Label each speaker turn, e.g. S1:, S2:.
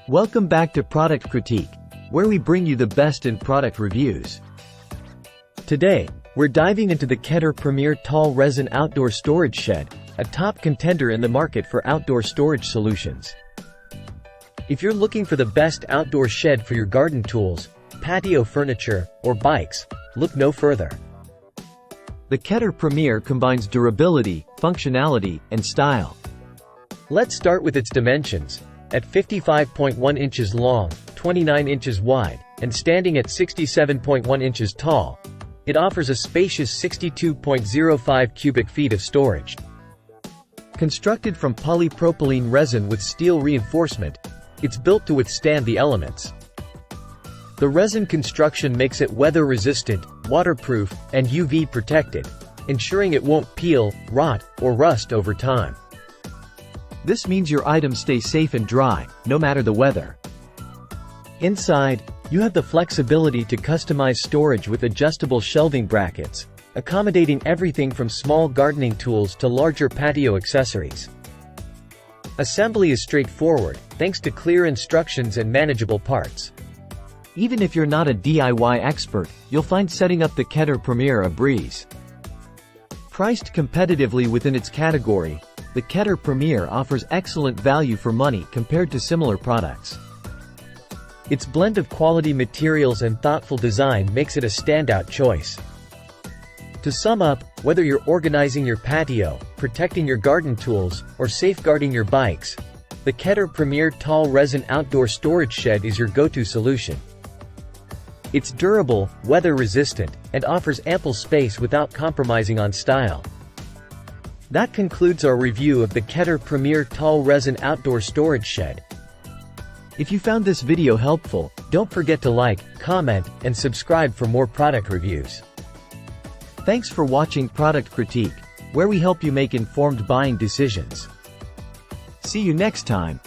S1: Welcome back to Product Critique, where we bring you the best in product reviews. Today, we're diving into the Keter Premier Tall Resin Outdoor Storage Shed, a top contender in the market for outdoor storage solutions. If you're looking for the best outdoor shed for your garden tools, patio furniture, or bikes, look no further. The Keter Premier combines durability, functionality, and style. Let's start with its dimensions. At 55.1 inches long, 29 inches wide, and standing at 67.1 inches tall, it offers a spacious 62.05 cubic feet of storage. Constructed from polypropylene resin with steel reinforcement, it's built to withstand the elements. The resin construction makes it weather-resistant, waterproof, and UV-protected, ensuring it won't peel, rot, or rust over time. This means your items stay safe and dry, no matter the weather. Inside, you have the flexibility to customize storage with adjustable shelving brackets, accommodating everything from small gardening tools to larger patio accessories. Assembly is straightforward, thanks to clear instructions and manageable parts. Even if you're not a DIY expert, you'll find setting up the Keter Premier a breeze. Priced competitively within its category, the Keter Premier offers excellent value for money compared to similar products. Its blend of quality materials and thoughtful design makes it a standout choice. To sum up, whether you're organizing your patio, protecting your garden tools, or safeguarding your bikes, the Keter Premier Tall Resin Outdoor Storage Shed is your go-to solution. It's durable, weather-resistant, and offers ample space without compromising on style. That concludes our review of the Keter Premier Tall Resin Outdoor Storage Shed. If you found this video helpful, don't forget to like, comment, and subscribe for more product reviews. Thanks for watching Product Critique, where we help you make informed buying decisions. See you next time.